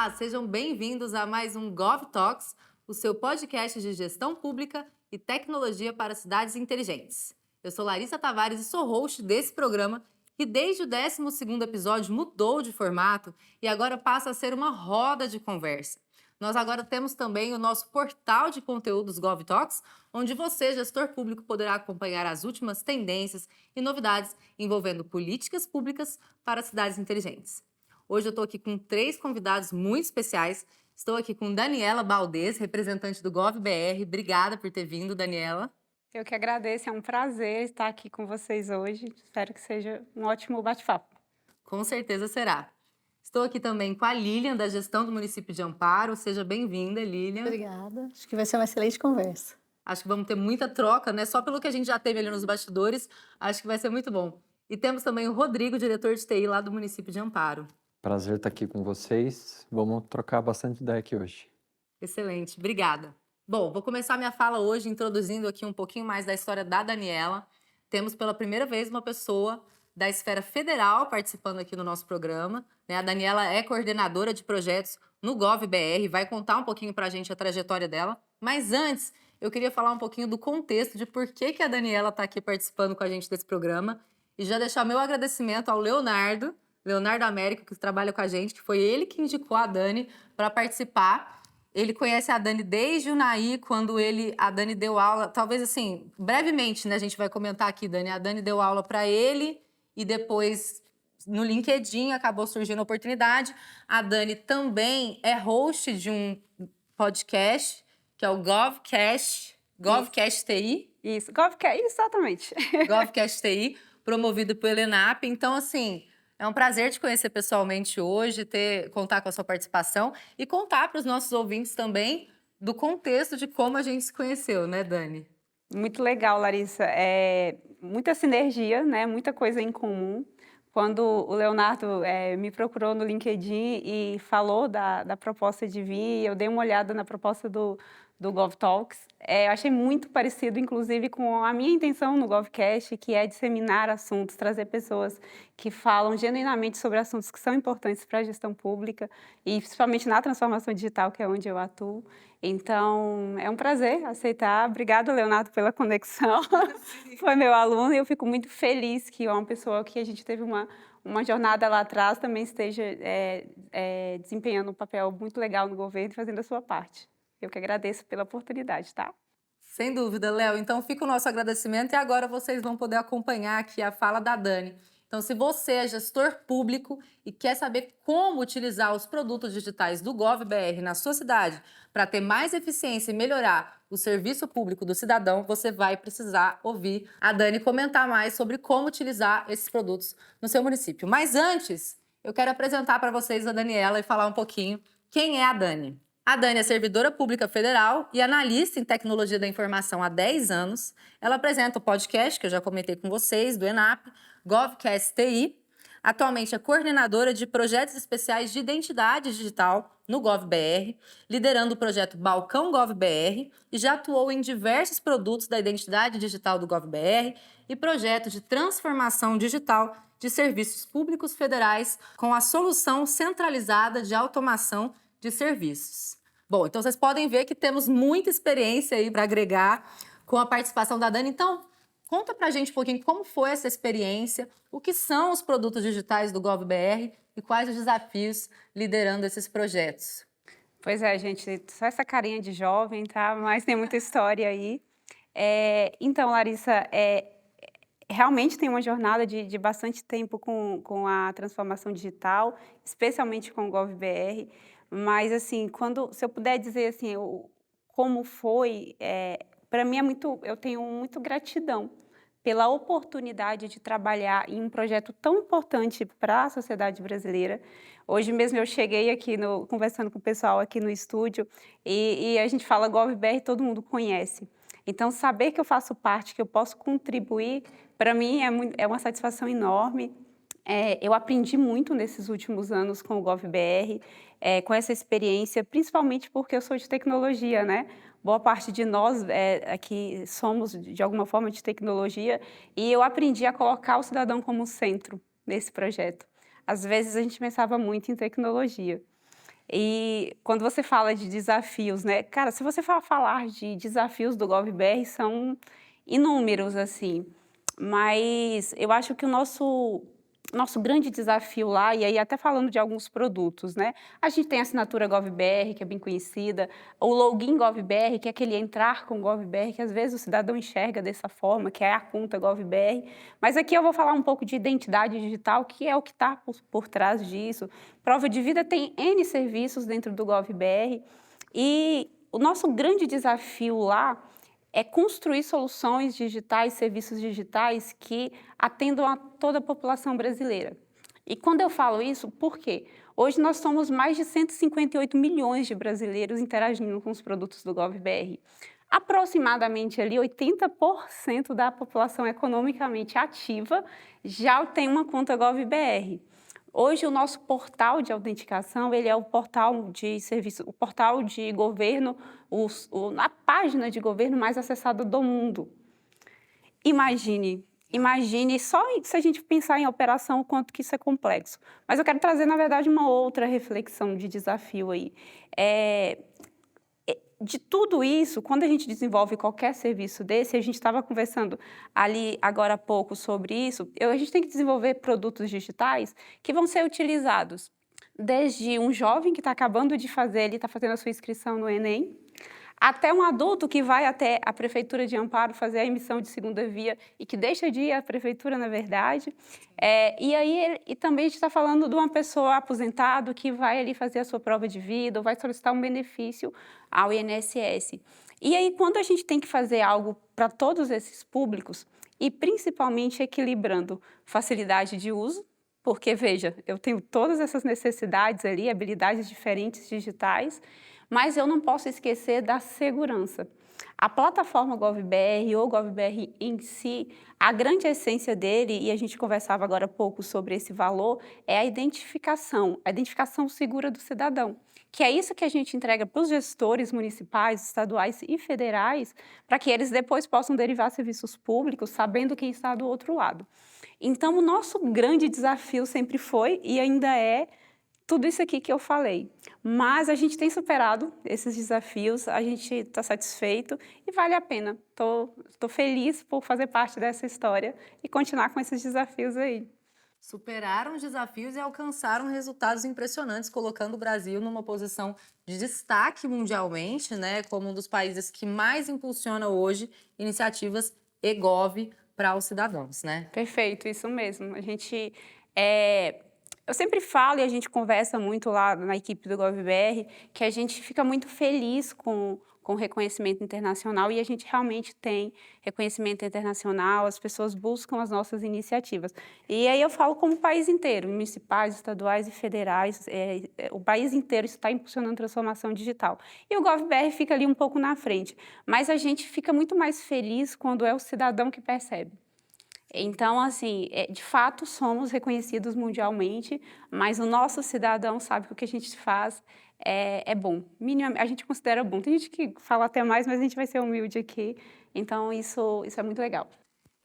Olá, sejam bem-vindos a mais um GovTalks, o seu podcast de gestão pública e tecnologia para cidades inteligentes. Eu sou Larissa Tavares e sou host desse programa, que desde o 12º episódio mudou de formato e agora passa a ser uma roda de conversa. Nós agora temos também o nosso portal de conteúdos GovTalks, onde você, gestor público, poderá acompanhar as últimas tendências e novidades envolvendo políticas públicas para cidades inteligentes. Hoje eu estou aqui com 3 convidados muito especiais. Estou aqui com Daniela Baldez, representante do GovBR. Obrigada por ter vindo, Daniela. Eu que agradeço, é um prazer estar aqui com vocês hoje. Espero que seja um ótimo bate-papo. Com certeza será. Estou aqui também com a Lilian, da gestão do município de Amparo. Seja bem-vinda, Lilian. Obrigada. Acho que vai ser uma excelente conversa. Acho que vamos ter muita troca, né? Só pelo que a gente já teve ali nos bastidores, acho que vai ser muito bom. E temos também o Rodrigo, diretor de TI lá do município de Amparo. Prazer estar aqui com vocês. Vamos trocar bastante ideia aqui hoje. Excelente, obrigada. Bom, vou começar minha fala hoje introduzindo aqui um pouquinho mais da história da Daniela. Temos pela primeira vez uma pessoa da esfera federal participando aqui no nosso programa, né? A Daniela é coordenadora de projetos no GovBR, vai contar um pouquinho para a gente a trajetória dela. Mas antes, eu queria falar um pouquinho do contexto de por que a Daniela está aqui participando com a gente desse programa e já deixar meu agradecimento ao Leonardo Américo, que trabalha com a gente, que foi ele que indicou a Dani para participar. Ele conhece a Dani desde o Naí, quando a Dani deu aula, talvez assim, brevemente, né, a gente vai comentar aqui, Dani, a Dani deu aula para ele e depois no LinkedIn acabou surgindo a oportunidade. A Dani também é host de um podcast, que é o GovCast TI. Isso, GovCast, exatamente. GovCast TI, promovido pelo ENAP. Então, assim, é um prazer te conhecer pessoalmente hoje, contar com a sua participação e contar para os nossos ouvintes também do contexto de como a gente se conheceu, né, Dani? Muito legal, Larissa. Muita sinergia, né? Muita coisa em comum. Quando o Leonardo me procurou no LinkedIn e falou da proposta de vir, eu dei uma olhada na proposta do GovTalks. Eu achei muito parecido, inclusive, com a minha intenção no GovCast, que é disseminar assuntos, trazer pessoas que falam genuinamente sobre assuntos que são importantes para a gestão pública e principalmente na transformação digital, que é onde eu atuo. Então, é um prazer aceitar. Obrigada, Leonardo, pela conexão. Foi meu aluno e eu fico muito feliz que uma pessoa que a gente teve uma jornada lá atrás também esteja desempenhando um papel muito legal no governo e fazendo a sua parte. Eu que agradeço pela oportunidade, tá? Sem dúvida, Léo. Então fica o nosso agradecimento e agora vocês vão poder acompanhar aqui a fala da Dani. Então, se você é gestor público e quer saber como utilizar os produtos digitais do GovBR na sua cidade para ter mais eficiência e melhorar o serviço público do cidadão, você vai precisar ouvir a Dani comentar mais sobre como utilizar esses produtos no seu município. Mas antes, eu quero apresentar para vocês a Daniela e falar um pouquinho quem é a Dani. A Dani é servidora pública federal e analista em tecnologia da informação há 10 anos. Ela apresenta o podcast, que eu já comentei com vocês, do ENAP, GovCast TI. Atualmente é coordenadora de projetos especiais de identidade digital no GovBR, liderando o projeto Balcão GovBR e já atuou em diversos produtos da identidade digital do GovBR e projetos de transformação digital de serviços públicos federais com a solução centralizada de automação de serviços. Bom, então vocês podem ver que temos muita experiência aí para agregar com a participação da Dani. Então, conta pra gente um pouquinho como foi essa experiência, o que são os produtos digitais do GovBR e quais os desafios liderando esses projetos. Pois é, gente, só essa carinha de jovem, tá? Mas tem muita história aí. Então, Larissa, realmente tem uma jornada de bastante tempo com a transformação digital, especialmente com o GovBR. Mas, assim, se eu puder dizer assim, como foi, para mim eu tenho muito gratidão pela oportunidade de trabalhar em um projeto tão importante para a sociedade brasileira. Hoje mesmo eu cheguei aqui conversando com o pessoal aqui no estúdio e a gente fala GovBR, todo mundo conhece. Então, saber que eu faço parte, que eu posso contribuir, para mim é uma satisfação enorme. Eu aprendi muito nesses últimos anos com o GovBR, com essa experiência, principalmente porque eu sou de tecnologia, né? Boa parte de nós aqui somos, de alguma forma, de tecnologia, e eu aprendi a colocar o cidadão como centro nesse projeto. Às vezes a gente pensava muito em tecnologia. E quando você fala de desafios, né? Cara, se você for falar de desafios do GovBR, são inúmeros, assim. Mas eu acho que o nosso grande desafio lá, e aí até falando de alguns produtos, né? A gente tem a assinatura GovBR, que é bem conhecida, o login GovBR, que é aquele entrar com GovBR, que às vezes o cidadão enxerga dessa forma, que é a conta GovBR. Mas aqui eu vou falar um pouco de identidade digital, que é o que está por trás disso. Prova de vida tem N serviços dentro do GovBR, e o nosso grande desafio lá é construir soluções digitais, serviços digitais que atendam a toda a população brasileira. E quando eu falo isso, por quê? Hoje nós somos mais de 158 milhões de brasileiros interagindo com os produtos do GovBR. Aproximadamente ali 80% da população economicamente ativa já tem uma conta GovBR. Hoje o nosso portal de autenticação, ele é o portal de serviço, o portal de governo, a página de governo mais acessada do mundo. Imagine só se a gente pensar em operação o quanto que isso é complexo. Mas eu quero trazer, na verdade, uma outra reflexão de desafio aí. De tudo isso, quando a gente desenvolve qualquer serviço desse, a gente estava conversando ali agora há pouco sobre isso, a gente tem que desenvolver produtos digitais que vão ser utilizados desde um jovem que está acabando de fazer, ele está fazendo a sua inscrição no Enem, até um adulto que vai até a Prefeitura de Amparo fazer a emissão de segunda via e que deixa de ir à Prefeitura, na verdade. E também a gente está falando de uma pessoa aposentada que vai ali fazer a sua prova de vida ou vai solicitar um benefício ao INSS. E aí, quando a gente tem que fazer algo para todos esses públicos, e principalmente equilibrando facilidade de uso, porque, veja, eu tenho todas essas necessidades ali, habilidades diferentes digitais, mas eu não posso esquecer da segurança. A plataforma GovBR ou GovBR em si, a grande essência dele, e a gente conversava agora há pouco sobre esse valor, é a identificação segura do cidadão, que é isso que a gente entrega para os gestores municipais, estaduais e federais, para que eles depois possam derivar serviços públicos, sabendo quem está do outro lado. Então, o nosso grande desafio sempre foi e ainda é tudo isso aqui que eu falei, mas a gente tem superado esses desafios, a gente está satisfeito e vale a pena. Tô feliz por fazer parte dessa história e continuar com esses desafios aí. Superaram os desafios e alcançaram resultados impressionantes, colocando o Brasil numa posição de destaque mundialmente, né, como um dos países que mais impulsiona hoje iniciativas eGov para os cidadãos, né? Perfeito, isso mesmo. Eu sempre falo e a gente conversa muito lá na equipe do GovBR que a gente fica muito feliz com o reconhecimento internacional e a gente realmente tem reconhecimento internacional, as pessoas buscam as nossas iniciativas. E aí eu falo como o país inteiro, municipais, estaduais e federais, o país inteiro está impulsionando transformação digital. E o GovBR fica ali um pouco na frente, mas a gente fica muito mais feliz quando é o cidadão que percebe. Então, assim, de fato, somos reconhecidos mundialmente, mas o nosso cidadão sabe que o que a gente faz é bom. A gente considera bom. Tem gente que fala até mais, mas a gente vai ser humilde aqui. Então, isso é muito legal.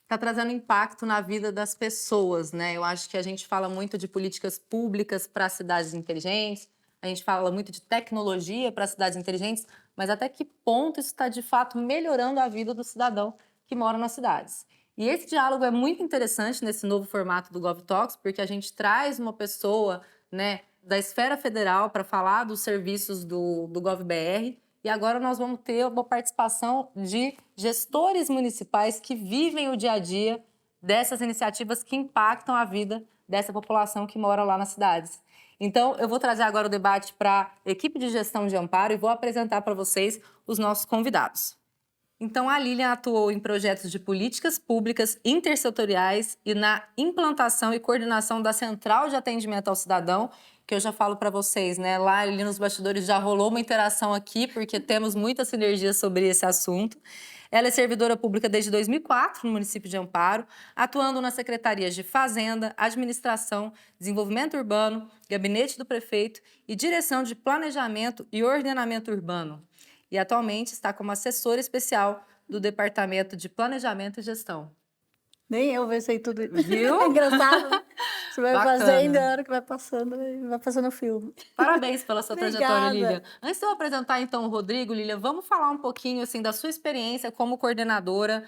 Está trazendo impacto na vida das pessoas, né? Eu acho que a gente fala muito de políticas públicas para cidades inteligentes, a gente fala muito de tecnologia para cidades inteligentes, mas até que ponto isso está, de fato, melhorando a vida do cidadão que mora nas cidades? E esse diálogo é muito interessante nesse novo formato do GovTalks, porque a gente traz uma pessoa, né, da esfera federal para falar dos serviços do GovBR. E agora nós vamos ter uma participação de gestores municipais que vivem o dia a dia dessas iniciativas que impactam a vida dessa população que mora lá nas cidades. Então, eu vou trazer agora o debate para a equipe de gestão de Amparo e vou apresentar para vocês os nossos convidados. Então, a Lilian atuou em projetos de políticas públicas intersetoriais e na implantação e coordenação da Central de Atendimento ao Cidadão, que eu já falo para vocês, né? Lá ali nos bastidores já rolou uma interação aqui, porque temos muita sinergia sobre esse assunto. Ela é servidora pública desde 2004 no município de Amparo, atuando nas secretarias de Fazenda, Administração, Desenvolvimento Urbano, Gabinete do Prefeito e Direção de Planejamento e Ordenamento Urbano. E atualmente está como assessora especial do Departamento de Planejamento e Gestão. Nem eu sei tudo. Viu? É engraçado. Você vai Bacana. fazendo, a hora que vai passando o filme. Parabéns pela sua trajetória, Obrigada. Lília. Antes de eu apresentar, então, o Rodrigo, Lília, vamos falar um pouquinho, assim, da sua experiência como coordenadora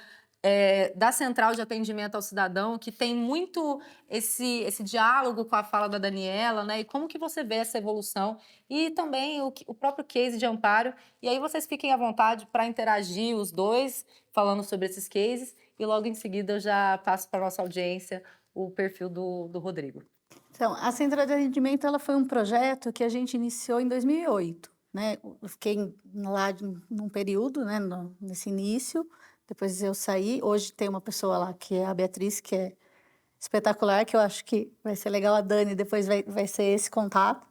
da Central de Atendimento ao Cidadão, que tem muito esse diálogo com a fala da Daniela, né? E como que você vê essa evolução e também o próprio case de amparo. E aí vocês fiquem à vontade para interagir os dois, falando sobre esses cases. E logo em seguida eu já passo para a nossa audiência o perfil do Rodrigo. Então, a Central de Atendimento ela foi um projeto que a gente iniciou em 2008, né? Eu fiquei lá num período, né, nesse início, depois eu saí. Hoje tem uma pessoa lá que é a Beatriz, que é espetacular, que eu acho que vai ser legal a Dani, depois vai ser esse contato.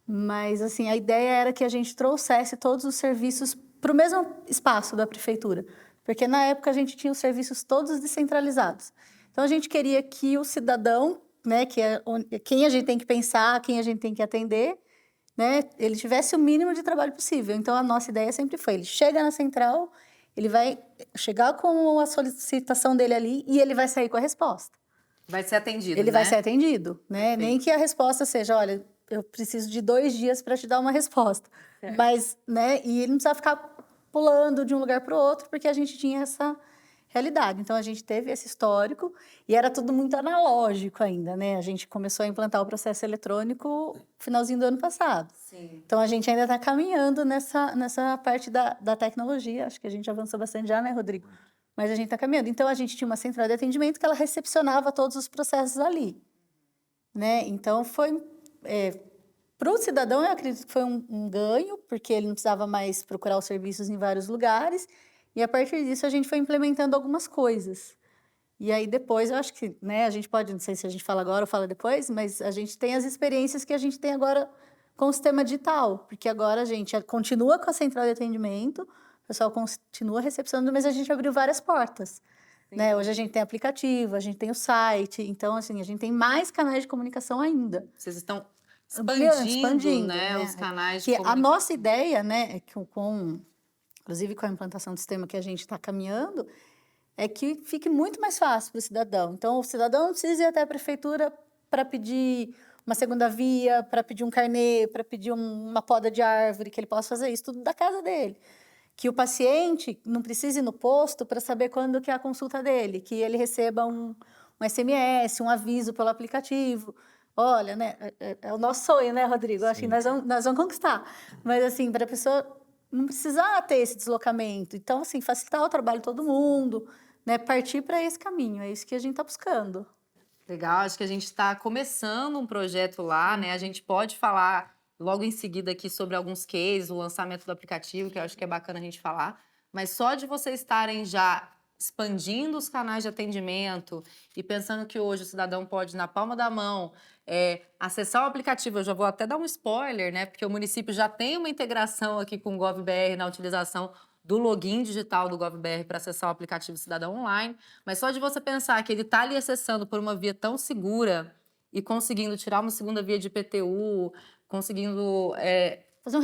Mas, assim, a ideia era que a gente trouxesse todos os serviços para o mesmo espaço da prefeitura, porque na época a gente tinha os serviços todos descentralizados. Então, a gente queria que o cidadão, né, que é quem a gente tem que pensar, quem a gente tem que atender, né, ele tivesse o mínimo de trabalho possível. Então, a nossa ideia sempre foi, ele chega na central, ele vai chegar com a solicitação dele ali e ele vai sair com a resposta. Vai ser atendido, Ele né? vai ser atendido, né? Perfeito. Nem que a resposta seja, olha, eu preciso de 2 dias para te dar uma resposta. Certo. Mas, né? E ele não precisa ficar pulando de um lugar para o outro, porque a gente tinha essa realidade. Então, a gente teve esse histórico e era tudo muito analógico ainda, né? A gente começou a implantar o processo eletrônico no finalzinho do ano passado. Sim. Então, a gente ainda está caminhando nessa parte da tecnologia. Acho que a gente avançou bastante já, né, Rodrigo? Mas a gente está caminhando. Então, a gente tinha uma central de atendimento que ela recepcionava todos os processos ali, né? Então, foi... para o cidadão, eu acredito que foi um ganho, porque ele não precisava mais procurar os serviços em vários lugares. E, a partir disso, a gente foi implementando algumas coisas. E aí, depois, eu acho que, né, a gente pode... Não sei se a gente fala agora ou fala depois, mas a gente tem as experiências que a gente tem agora com o sistema digital. Porque agora a gente continua com a central de atendimento, o pessoal continua recepcionando, mas a gente abriu várias portas. Né? Hoje a gente tem aplicativo, a gente tem o site. Então, assim, a gente tem mais canais de comunicação ainda. Vocês estão Expandindo, né, os canais de que a comunicação. nossa ideia, né, é que inclusive com a implantação do sistema que a gente está caminhando, é que fique muito mais fácil para o cidadão. Então, o cidadão não precisa ir até a prefeitura para pedir uma segunda via, para pedir um carnê, para pedir uma poda de árvore, que ele possa fazer isso tudo da casa dele. Que o paciente não precise ir no posto para saber quando que é a consulta dele, que ele receba um SMS, um aviso pelo aplicativo. Olha, né, é o nosso sonho, né, Rodrigo? Acho que nós vamos conquistar. Mas, assim, para a pessoa não precisar ter esse deslocamento. Então, assim, facilitar o trabalho de todo mundo, né, partir para esse caminho. É isso que a gente está buscando. Legal, acho que a gente está começando um projeto lá, né? A gente pode falar logo em seguida aqui sobre alguns cases, o lançamento do aplicativo, que eu acho que é bacana a gente falar. Mas só de vocês estarem já expandindo os canais de atendimento e pensando que hoje o cidadão pode, na palma da mão, acessar o aplicativo. Eu já vou até dar um spoiler, né? Porque o município já tem uma integração aqui com o GovBR na utilização do login digital do GovBR para acessar o aplicativo Cidadão Online. Mas só de você pensar que ele está ali acessando por uma via tão segura e conseguindo tirar uma segunda via de IPTU, conseguindo Fazer um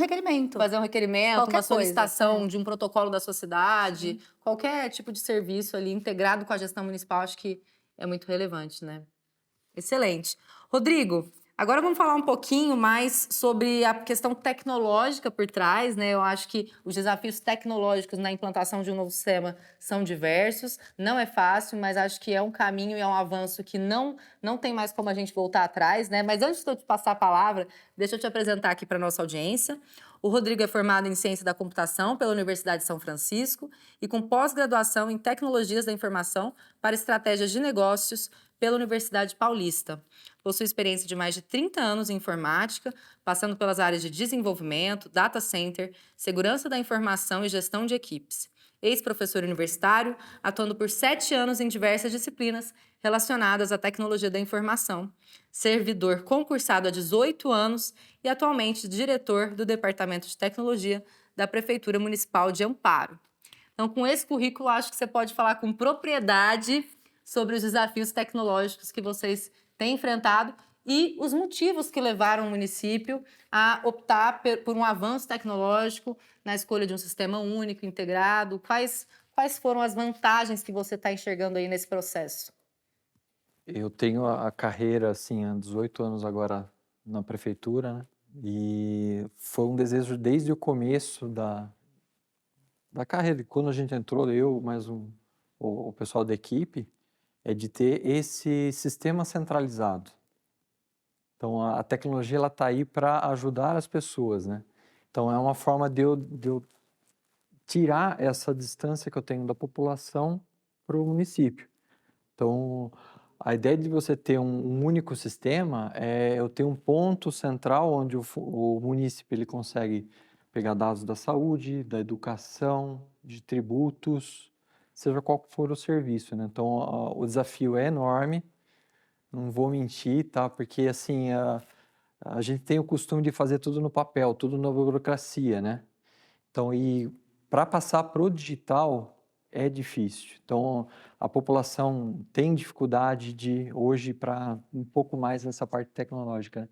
requerimento. Uma solicitação coisa, de um protocolo da sua cidade, qualquer tipo de serviço ali integrado com a gestão municipal, acho que é muito relevante, né? Excelente. Rodrigo, agora vamos falar um pouquinho mais sobre a questão tecnológica por trás, né? Eu acho que os desafios tecnológicos na implantação de um novo sistema são diversos. Não é fácil, mas acho que é um caminho e é um avanço que não tem mais como a gente voltar atrás, né? Mas antes de eu te passar a palavra, deixa eu te apresentar aqui para a nossa audiência. O Rodrigo é formado em Ciência da Computação pela Universidade de São Francisco e com pós-graduação em Tecnologias da Informação para Estratégias de Negócios pela Universidade Paulista. Possui experiência de mais de 30 anos em informática, passando pelas áreas de desenvolvimento, data center, segurança da informação e gestão de equipes. Ex-professor universitário, atuando por 7 anos em diversas disciplinas relacionadas à tecnologia da informação. Servidor concursado há 18 anos e atualmente diretor do Departamento de Tecnologia da Prefeitura Municipal de Amparo. Então, com esse currículo, acho que você pode falar com propriedade sobre os desafios tecnológicos que vocês têm enfrentado e os motivos que levaram o município a optar por um avanço tecnológico na escolha de um sistema único, integrado. Quais foram as vantagens que você está enxergando aí nesse processo? Eu tenho a carreira, assim, há 18 anos agora na prefeitura, né? E foi um desejo desde o começo da carreira. Quando a gente entrou, eu mais o pessoal da equipe, é de ter esse sistema centralizado. Então, a tecnologia ela está aí para ajudar as pessoas, né? Então, é uma forma de eu tirar essa distância que eu tenho da população para o município. Então, a ideia de você ter um único sistema é eu ter um ponto central onde o município ele consegue pegar dados da saúde, da educação, de tributos, seja qual for o serviço, né? Então, o desafio é enorme, não vou mentir, tá? Porque, assim, a gente tem o costume de fazer tudo no papel, tudo na burocracia, né? Então, e para passar para o digital é difícil. Então, a população tem dificuldade de hoje para um pouco mais nessa parte tecnológica, né?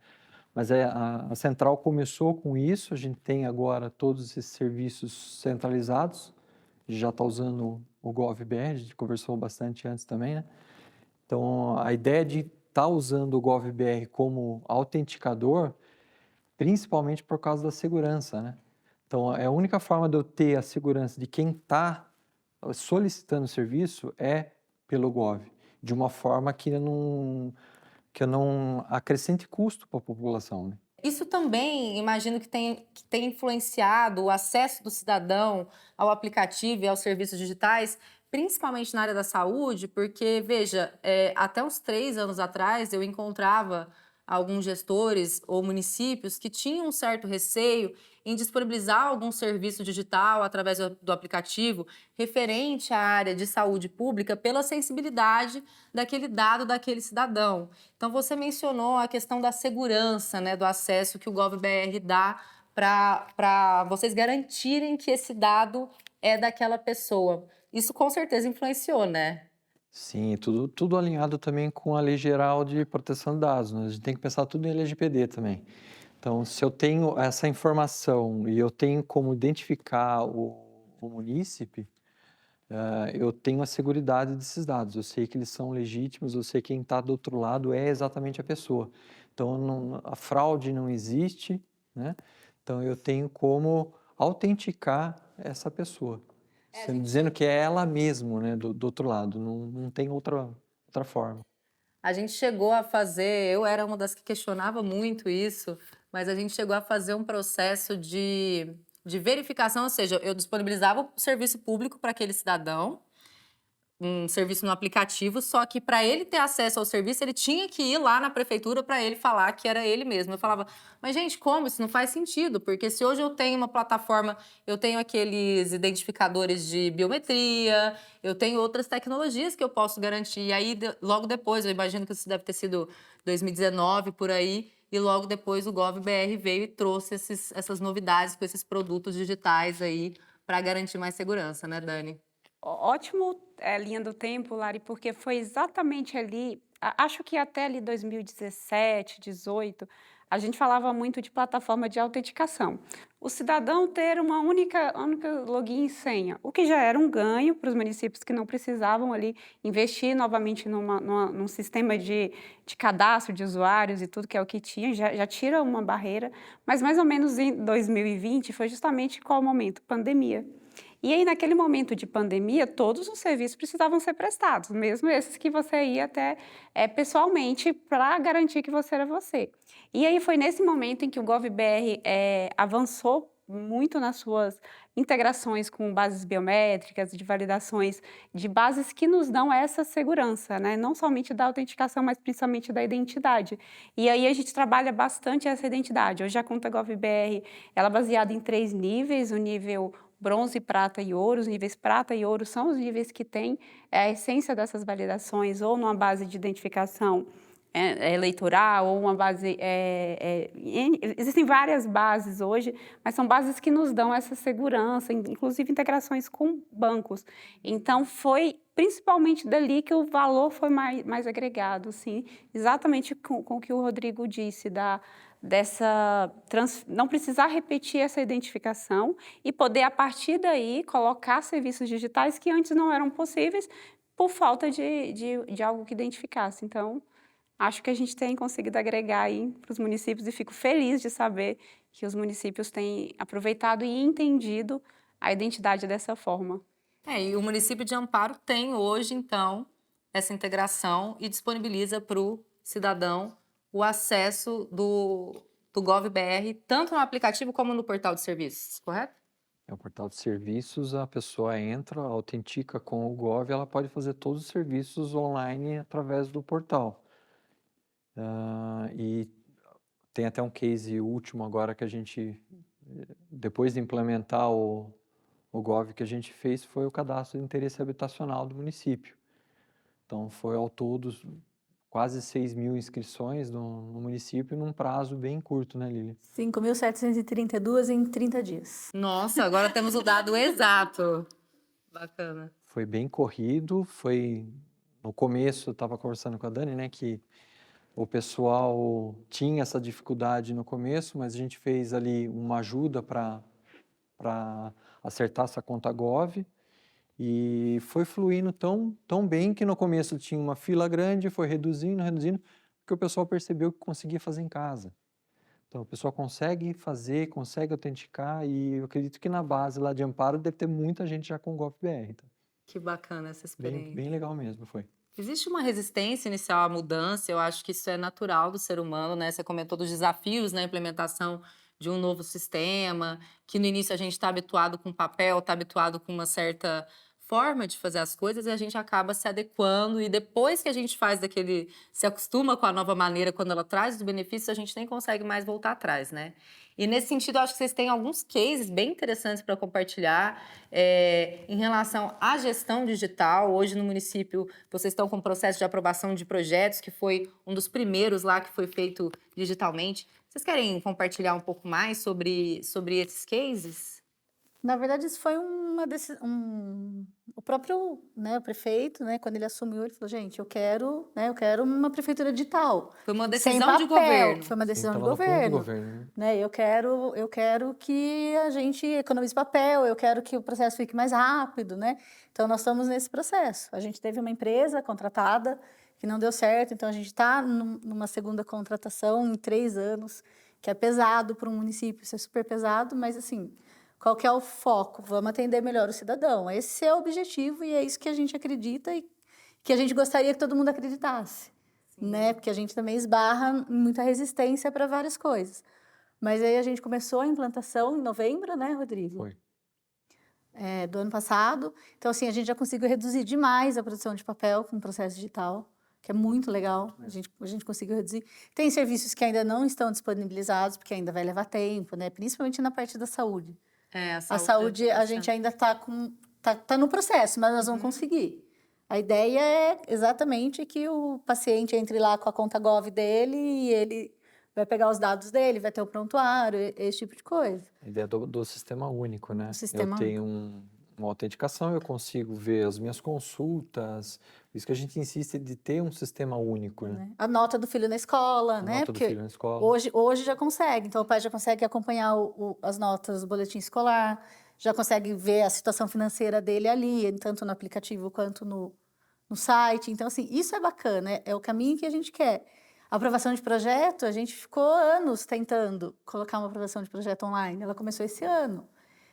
Mas a central começou com isso, a gente tem agora todos esses serviços centralizados, a gente já está usando o GovBR, a gente conversou bastante antes também, né? Então, a ideia de estar usando o GovBR como autenticador, principalmente por causa da segurança, né? Então, é a única forma de eu ter a segurança de quem está solicitando o serviço é pelo Gov, de uma forma que eu não acrescente custo para a população, né? Isso também, imagino que tem influenciado o acesso do cidadão ao aplicativo e aos serviços digitais, principalmente na área da saúde, porque, veja, até uns 3 anos atrás eu encontrava alguns gestores ou municípios que tinham um certo receio em disponibilizar algum serviço digital através do aplicativo referente à área de saúde pública pela sensibilidade daquele dado daquele cidadão. Então, você mencionou a questão da segurança, né, do acesso que o GovBR dá para vocês garantirem que esse dado é daquela pessoa. Isso com certeza influenciou, né? Sim, tudo alinhado também com a Lei Geral de Proteção de Dados, né? A gente tem que pensar tudo em LGPD também. Então, se eu tenho essa informação e eu tenho como identificar o munícipe, eu tenho a seguridade desses dados. Eu sei que eles são legítimos, eu sei que quem está do outro lado é exatamente a pessoa. Então, a fraude não existe, né? Então, eu tenho como autenticar essa pessoa, dizendo que é ela mesmo, né, do outro lado. Não tem outra forma. A gente chegou a fazer, eu era uma das que questionava muito isso, mas a gente chegou a fazer um processo de verificação, ou seja, eu disponibilizava o serviço público para aquele cidadão, um serviço no aplicativo, só que para ele ter acesso ao serviço, ele tinha que ir lá na prefeitura para ele falar que era ele mesmo. Eu falava, mas gente, como? Isso não faz sentido, porque se hoje eu tenho uma plataforma, eu tenho aqueles identificadores de biometria, eu tenho outras tecnologias que eu posso garantir. E aí, logo depois, eu imagino que isso deve ter sido 2019, por aí, e logo depois o GovBR veio e trouxe essas novidades com esses produtos digitais aí para garantir mais segurança, né, Dani? Ótimo, linha do tempo, Lari, porque foi exatamente ali, acho que até ali 2017, 18, a gente falava muito de plataforma de autenticação. O cidadão ter uma única login e senha, o que já era um ganho para os municípios que não precisavam ali investir novamente num sistema de cadastro de usuários e tudo, que é o que tinha, já tira uma barreira, mas mais ou menos em 2020 foi justamente qual momento? Pandemia. E aí, naquele momento de pandemia, todos os serviços precisavam ser prestados, mesmo esses que você ia até pessoalmente para garantir que você era você. E aí foi nesse momento em que o GovBR avançou muito nas suas integrações com bases biométricas, de validações, de bases que nos dão essa segurança, né? Não somente da autenticação, mas principalmente da identidade. E aí a gente trabalha bastante essa identidade. Hoje a conta GovBR, ela é baseada em 3 níveis, o nível bronze, prata e ouro. Os níveis prata e ouro são os níveis que têm a essência dessas validações, ou numa base de identificação eleitoral, ou uma base... existem várias bases hoje, mas são bases que nos dão essa segurança, inclusive integrações com bancos. Então, foi principalmente dali que o valor foi mais agregado, sim, exatamente com o que o Rodrigo disse, não precisar repetir essa identificação e poder, a partir daí, colocar serviços digitais que antes não eram possíveis, por falta de algo que identificasse. Então, acho que a gente tem conseguido agregar aí para os municípios e fico feliz de saber que os municípios têm aproveitado e entendido a identidade dessa forma. E o município de Amparo tem hoje, então, essa integração e disponibiliza para o cidadão o acesso do GovBR, tanto no aplicativo como no portal de serviços, correto? É o portal de serviços, a pessoa entra, autentica com o Gov, ela pode fazer todos os serviços online através do portal. E tem até um case último agora que a gente, depois de implementar o Gov que a gente fez, foi o cadastro de interesse habitacional do município. Então, foi ao todo quase 6.000 inscrições no município num prazo bem curto, né, Lili? 5.732 em 30 dias. Nossa, agora temos o dado exato. Bacana. Foi bem corrido, no começo, eu estava conversando com a Dani, né, que o pessoal tinha essa dificuldade no começo, mas a gente fez ali uma ajuda para acertar essa conta Gov, e foi fluindo tão bem que no começo tinha uma fila grande, foi reduzindo, porque o pessoal percebeu que conseguia fazer em casa. Então, o pessoal consegue fazer, consegue autenticar, e eu acredito que na base lá de Amparo deve ter muita gente já com o GovBR. Então, Que bacana essa experiência. bem legal mesmo, foi. Existe uma resistência inicial à mudança, eu acho que isso é natural do ser humano, né? Você comentou dos desafios na implementação de um novo sistema, que no início a gente está habituado com papel, está habituado com uma certa forma de fazer as coisas e a gente acaba se adequando, e depois que a gente se acostuma com a nova maneira, quando ela traz os benefícios, a gente nem consegue mais voltar atrás, né? E nesse sentido, eu acho que vocês têm alguns cases bem interessantes para compartilhar em relação à gestão digital. Hoje no município, vocês estão com um processo de aprovação de projetos, que foi um dos primeiros lá que foi feito digitalmente. Vocês querem compartilhar um pouco mais sobre esses cases? Na verdade, isso foi uma decisão. O próprio, né, o prefeito, né, quando ele assumiu, ele falou: gente, eu quero uma prefeitura digital. Foi uma Sem decisão de papel. governo. Foi uma decisão de Tava no plano do governo. governo, né? Né? Eu quero que a gente economize papel, eu quero que o processo fique mais rápido, né? Então, nós estamos nesse processo. A gente teve uma empresa contratada que não deu certo, então a gente está numa segunda contratação em 3 anos, que é pesado para um município, isso é super pesado, mas assim, qual que é o foco? Vamos atender melhor o cidadão. Esse é o objetivo e é isso que a gente acredita e que a gente gostaria que todo mundo acreditasse, né? Porque a gente também esbarra em muita resistência para várias coisas. Mas aí a gente começou a implantação em novembro, né, Rodrigo? Foi. Do ano passado. Então, assim, a gente já conseguiu reduzir demais a produção de papel com o processo digital, que é muito legal. A gente conseguiu reduzir. Tem serviços que ainda não estão disponibilizados, porque ainda vai levar tempo, né? Principalmente na parte da saúde. A saúde a gente ainda está tá no processo, mas nós vamos conseguir. A ideia é exatamente que o paciente entre lá com a conta Gov dele e ele vai pegar os dados dele, vai ter o prontuário, esse tipo de coisa. A ideia do sistema único, né? O sistema Eu tenho uma autenticação, eu consigo ver as minhas consultas. Por isso que a gente insiste de ter um sistema único, né? A nota do filho na escola, A né? nota do Porque filho na escola. hoje já consegue. Então, o pai já consegue acompanhar as notas do boletim escolar, já consegue ver a situação financeira dele ali, tanto no aplicativo quanto no site. Então, assim, isso é bacana, é o caminho que a gente quer. A aprovação de projeto, a gente ficou anos tentando colocar uma aprovação de projeto online. Ela começou esse ano.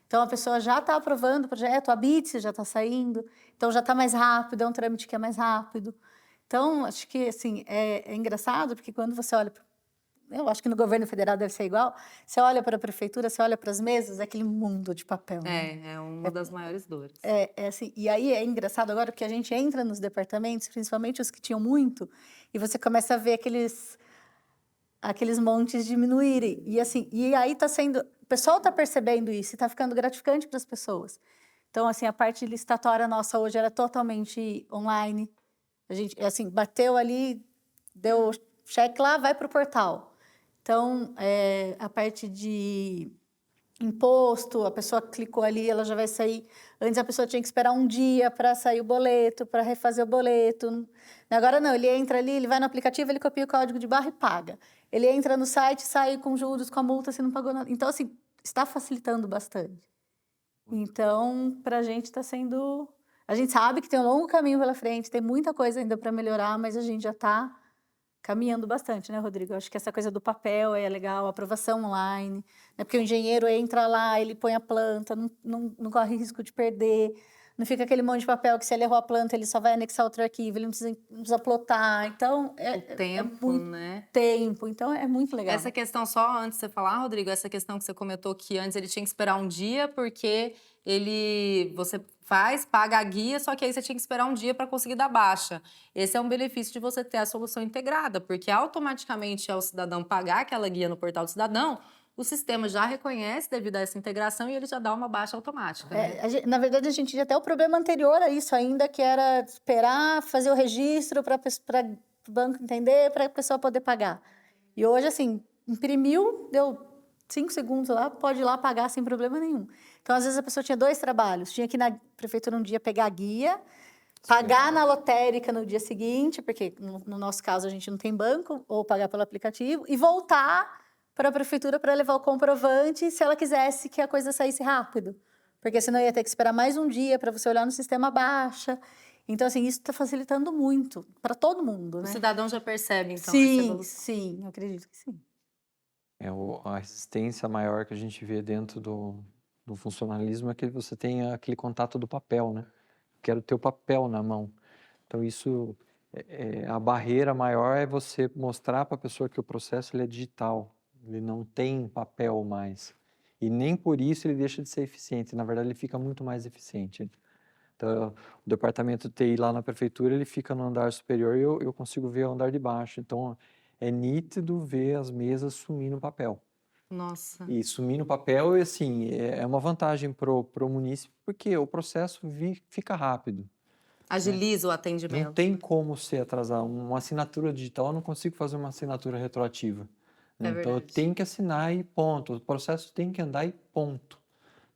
Então, a pessoa já está aprovando o projeto, a BITS já está saindo, então já está mais rápido, é um trâmite que é mais rápido. Então, acho que, assim, é engraçado, porque quando você olha... Eu acho que no governo federal deve ser igual. Você olha para a prefeitura, você olha para as mesas, é aquele mundo de papel. Né? É uma das maiores dores. Assim, e aí é engraçado agora, porque a gente entra nos departamentos, principalmente os que tinham muito, e você começa a ver aqueles montes diminuírem. E, assim, e aí está sendo... O pessoal está percebendo isso e está ficando gratificante para as pessoas. Então, assim, a parte licitatória nossa hoje era totalmente online. A gente, assim, bateu ali, deu cheque lá, vai para o portal. Então, a parte de imposto, a pessoa clicou ali, ela já vai sair. Antes a pessoa tinha que esperar um dia para sair o boleto, para refazer o boleto. Agora não, ele entra ali, ele vai no aplicativo, ele copia o código de barra e paga. Ele entra no site, sai com juros, com a multa, se não pagou nada. Então, assim, está facilitando bastante. Então, para a gente está sendo... A gente sabe que tem um longo caminho pela frente, tem muita coisa ainda para melhorar, mas a gente já está caminhando bastante, né, Rodrigo? Eu acho que essa coisa do papel é legal, a aprovação online, né? Porque o engenheiro entra lá, ele põe a planta, não corre risco de perder, não fica aquele monte de papel que se ele errou a planta, ele só vai anexar outro arquivo, ele não precisa plotar. Então, O tempo, muito né? tempo, então é muito legal. Essa questão, só antes de você falar, Rodrigo, essa questão que você comentou que antes ele tinha que esperar um dia porque você paga a guia, só que aí você tinha que esperar um dia para conseguir dar baixa. Esse é um benefício de você ter a solução integrada, porque automaticamente ao cidadão pagar aquela guia no portal do cidadão, o sistema já reconhece devido a essa integração e ele já dá uma baixa automática, né? Na verdade, a gente tinha até o problema anterior a isso ainda, que era esperar fazer o registro para o banco entender, para a pessoa poder pagar. E hoje, assim, imprimiu, deu 5 segundos lá, pode ir lá pagar sem problema nenhum. Então, às vezes, a pessoa tinha 2 trabalhos. Tinha que ir na prefeitura um dia pegar a guia, pagar na lotérica no dia seguinte, porque no nosso caso a gente não tem banco, ou pagar pelo aplicativo, e voltar para a prefeitura para levar o comprovante se ela quisesse que a coisa saísse rápido. Porque senão ia ter que esperar mais um dia para você olhar no sistema baixa. Então, assim, isso está facilitando muito para todo mundo, O né? cidadão já percebe, então, essa Sim, evolução. sim, eu acredito que sim. A resistência maior que a gente vê dentro do funcionalismo é que você tem aquele contato do papel, né? Quero ter o papel na mão. Então, isso, a barreira maior é você mostrar para a pessoa que o processo ele é digital, ele não tem papel mais. E nem por isso ele deixa de ser eficiente, na verdade ele fica muito mais eficiente. Então, o departamento TI lá na prefeitura, ele fica no andar superior e eu consigo ver o andar de baixo. Então, é nítido ver as mesas sumir no papel. Nossa. E sumir no papel, assim, é uma vantagem pro munícipe, porque o processo fica rápido. Agiliza o Não atendimento. tem como se atrasar. Uma assinatura digital, eu não consigo fazer uma assinatura retroativa. Né? É Então, eu verdade. tenho que assinar e ponto. O processo tem que andar e ponto.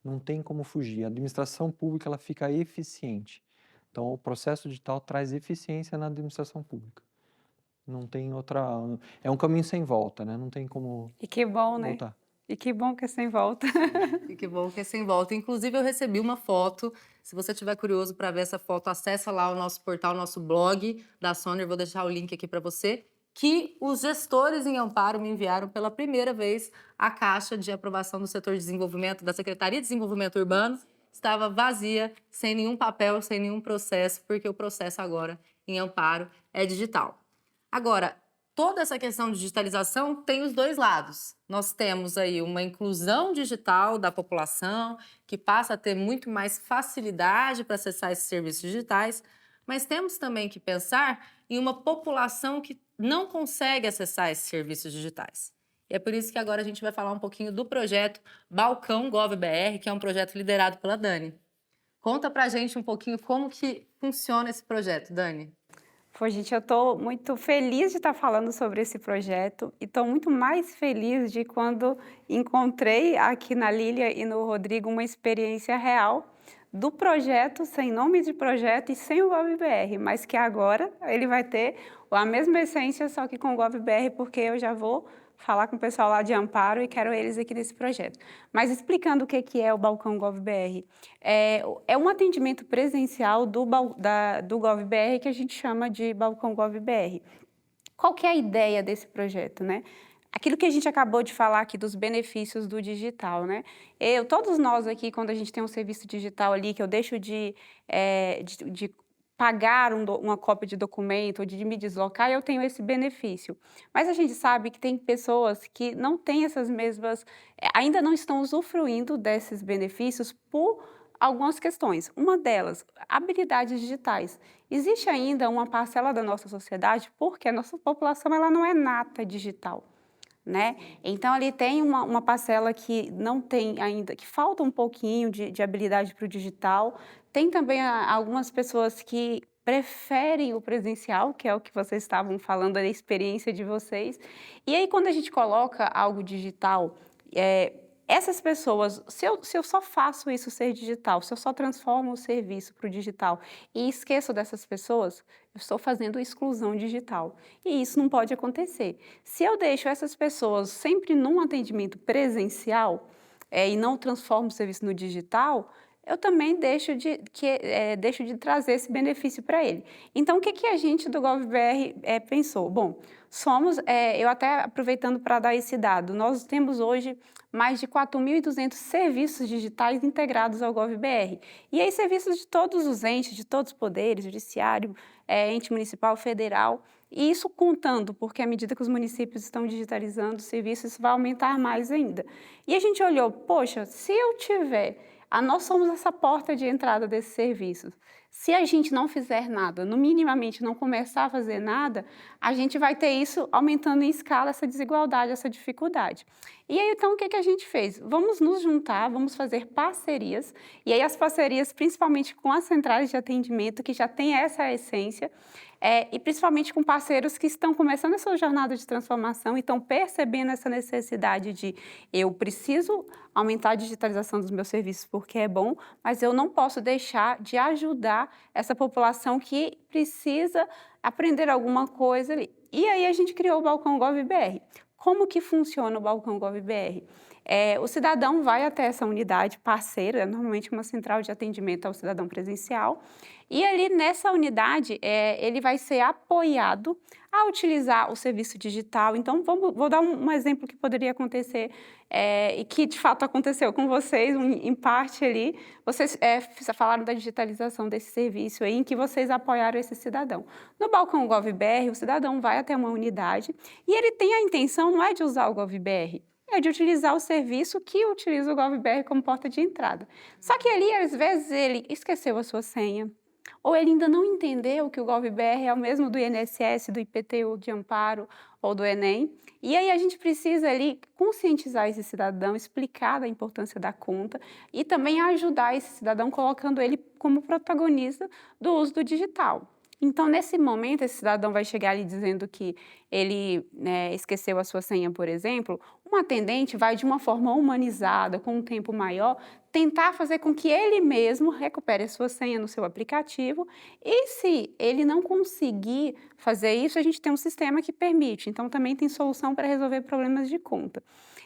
Não tem como fugir. A administração pública, ela fica eficiente. Então, o processo digital traz eficiência na administração pública. Não tem outra... É um caminho sem volta, né? Não tem como E que bom, né? voltar. E que bom que é sem volta. E que bom que é sem volta. Inclusive, eu recebi uma foto. Se você estiver curioso para ver essa foto, acessa lá o nosso portal, nosso blog da Sonder. Vou deixar o link aqui para você. Que os gestores em Amparo me enviaram pela primeira vez a caixa de aprovação do setor de desenvolvimento, da Secretaria de Desenvolvimento Urbano. Estava vazia, sem nenhum papel, sem nenhum processo, porque o processo agora em Amparo é digital. Agora, toda essa questão de digitalização tem os dois lados. Nós temos aí uma inclusão digital da população, que passa a ter muito mais facilidade para acessar esses serviços digitais, mas temos também que pensar em uma população que não consegue acessar esses serviços digitais. E é por isso que agora a gente vai falar um pouquinho do projeto Balcão GovBR, que é um projeto liderado pela Dani. Conta pra gente um pouquinho como que funciona esse projeto, Dani. Pô, gente, eu estou muito feliz de estar falando sobre esse projeto e estou muito mais feliz de quando encontrei aqui na Lília e no Rodrigo uma experiência real do projeto, sem nome de projeto e sem o GovBR, mas que agora ele vai ter a mesma essência, só que com o GovBR, porque eu já vou falar com o pessoal lá de Amparo e quero eles aqui nesse projeto. Mas explicando o que é o Balcão GovBR, é um atendimento presencial do GovBR que a gente chama de Balcão GovBR. Qual que é a ideia desse projeto, né? Aquilo que a gente acabou de falar aqui dos benefícios do digital, né? Todos nós aqui, quando a gente tem um serviço digital ali, que eu deixo de pagar uma cópia de documento ou de me deslocar, eu tenho esse benefício. Mas a gente sabe que tem pessoas que não têm essas mesmas, ainda não estão usufruindo desses benefícios por algumas questões. Uma delas, habilidades digitais. Existe ainda uma parcela da nossa sociedade, porque a nossa população ela não é nata digital. Né? Então, ali tem uma parcela que não tem ainda, que falta um pouquinho de habilidade para o digital. Tem também algumas pessoas que preferem o presencial, que é o que vocês estavam falando, da experiência de vocês. E aí, quando a gente coloca algo digital, essas pessoas, se eu só faço isso ser digital, se eu só transformo o serviço para o digital e esqueço dessas pessoas, eu estou fazendo exclusão digital. E isso não pode acontecer. Se eu deixo essas pessoas sempre num atendimento presencial e não transformo o serviço no digital, eu também deixo de trazer esse benefício para ele. Então, o que que a gente do GovBR pensou? Bom, eu até aproveitando para dar esse dado, nós temos hoje mais de 4.200 serviços digitais integrados ao GovBR. E aí, serviços de todos os entes, de todos os poderes, judiciário, ente municipal, federal, e isso contando, porque à medida que os municípios estão digitalizando o serviço, isso vai aumentar mais ainda. E a gente olhou, poxa, se eu tiver, nós somos essa porta de entrada desses serviços. Se a gente não fizer nada, no minimamente não começar a fazer nada, a gente vai ter isso aumentando em escala, essa desigualdade, essa dificuldade. E aí, então, o que que a gente fez? Vamos nos juntar, vamos fazer parcerias, e aí as parcerias principalmente com as centrais de atendimento, que já tem essa essência, e principalmente com parceiros que estão começando essa jornada de transformação e estão percebendo essa necessidade de eu preciso aumentar a digitalização dos meus serviços porque é bom, mas eu não posso deixar de ajudar essa população que precisa aprender alguma coisa ali. E aí a gente criou o Balcão GovBR. Como que funciona o Balcão GovBR? O cidadão vai até essa unidade parceira, normalmente uma central de atendimento ao cidadão presencial, e ali nessa unidade ele vai ser apoiado a utilizar o serviço digital. Então, vou dar um exemplo que poderia acontecer e que de fato aconteceu com vocês, em parte ali. Vocês falaram da digitalização desse serviço aí, em que vocês apoiaram esse cidadão. No Balcão GovBR, o cidadão vai até uma unidade e ele tem a intenção, não é de usar o GovBR, é de utilizar o serviço que utiliza o GovBR como porta de entrada. Só que ali, às vezes, ele esqueceu a sua senha, ou ele ainda não entendeu que o GovBR é o mesmo do INSS, do IPTU de amparo ou do Enem. E aí a gente precisa ali conscientizar esse cidadão, explicar a importância da conta e também ajudar esse cidadão colocando ele como protagonista do uso do digital. Então, nesse momento, esse cidadão vai chegar ali dizendo que ele esqueceu a sua senha, por exemplo, um atendente vai, de uma forma humanizada, com um tempo maior, tentar fazer com que ele mesmo recupere a sua senha no seu aplicativo e, se ele não conseguir fazer isso, a gente tem um sistema que permite. Então, também tem solução para resolver problemas de conta.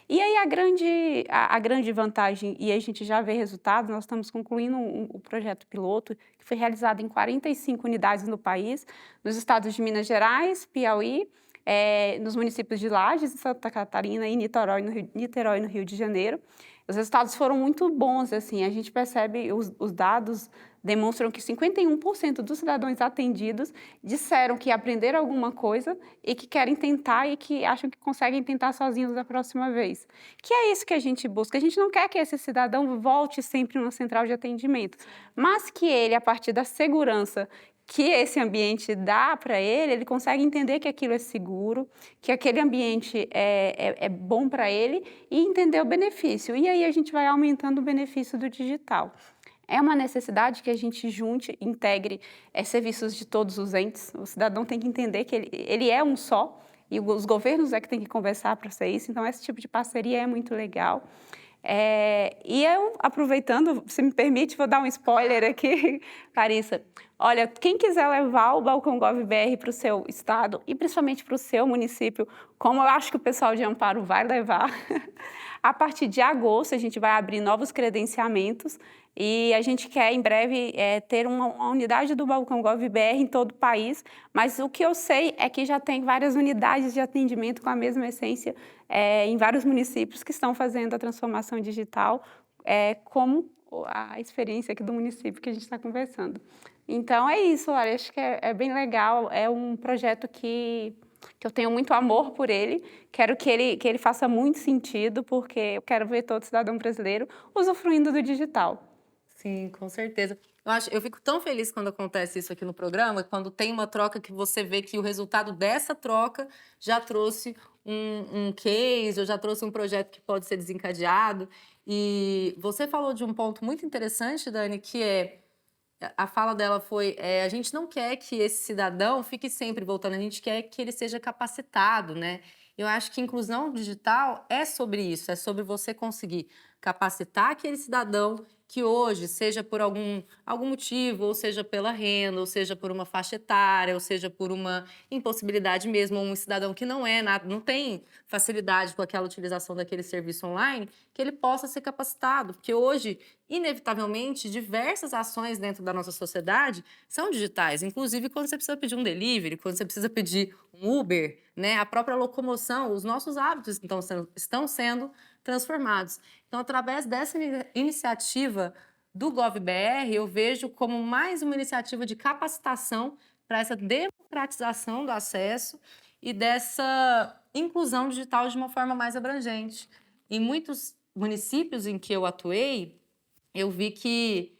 E aí a grande vantagem, e a gente já vê resultados, nós estamos concluindo o projeto piloto, que foi realizado em 45 unidades no país, nos estados de Minas Gerais, Piauí, nos municípios de Lages, Santa Catarina e Niterói, no Rio de Janeiro. Os resultados foram muito bons, assim, a gente percebe, os dados demonstram que 51% dos cidadãos atendidos disseram que aprenderam alguma coisa e que querem tentar e que acham que conseguem tentar sozinhos da próxima vez. Que é isso que a gente busca. A gente não quer que esse cidadão volte sempre numa central de atendimento, mas que ele, a partir da segurança que esse ambiente dá para ele, ele consegue entender que aquilo é seguro, que aquele ambiente é bom para ele e entender o benefício. E aí a gente vai aumentando o benefício do digital. É uma necessidade que a gente junte, integre serviços de todos os entes. O cidadão tem que entender que ele é um só e os governos é que tem que conversar para ser isso. Então, esse tipo de parceria é muito legal. E eu, aproveitando, se me permite, vou dar um spoiler aqui, Larissa. Olha, quem quiser levar o Balcão GovBR para o seu estado e principalmente para o seu município, como eu acho que o pessoal de Amparo vai levar, a partir de agosto a gente vai abrir novos credenciamentos e a gente quer, em breve, ter uma unidade do Balcão GovBR em todo o país, mas o que eu sei é que já tem várias unidades de atendimento com a mesma essência em vários municípios que estão fazendo a transformação digital, como a experiência aqui do município que a gente está conversando. Então, é isso, Lara, acho que é bem legal, é um projeto que eu tenho muito amor por ele, quero que ele faça muito sentido, porque eu quero ver todo cidadão brasileiro usufruindo do digital. Sim, com certeza. Eu fico tão feliz quando acontece isso aqui no programa, quando tem uma troca que você vê que o resultado dessa troca já trouxe um case, ou já trouxe um projeto que pode ser desencadeado. E você falou de um ponto muito interessante, Dani, que a fala dela foi, a gente não quer que esse cidadão fique sempre voltando, a gente quer que ele seja capacitado, né? Eu acho que inclusão digital é sobre isso, é sobre você conseguir capacitar aquele cidadão que hoje, seja por algum motivo, ou seja pela renda, ou seja por uma faixa etária, ou seja por uma impossibilidade mesmo, ou um cidadão que não tem facilidade com aquela utilização daquele serviço online, que ele possa ser capacitado. Porque hoje, inevitavelmente, diversas ações dentro da nossa sociedade são digitais. Inclusive, quando você precisa pedir um delivery, quando você precisa pedir um Uber, né? A própria locomoção, os nossos hábitos estão sendo transformados. Então, através dessa iniciativa do GovBR, eu vejo como mais uma iniciativa de capacitação para essa democratização do acesso e dessa inclusão digital de uma forma mais abrangente. Em muitos municípios em que eu atuei, eu vi que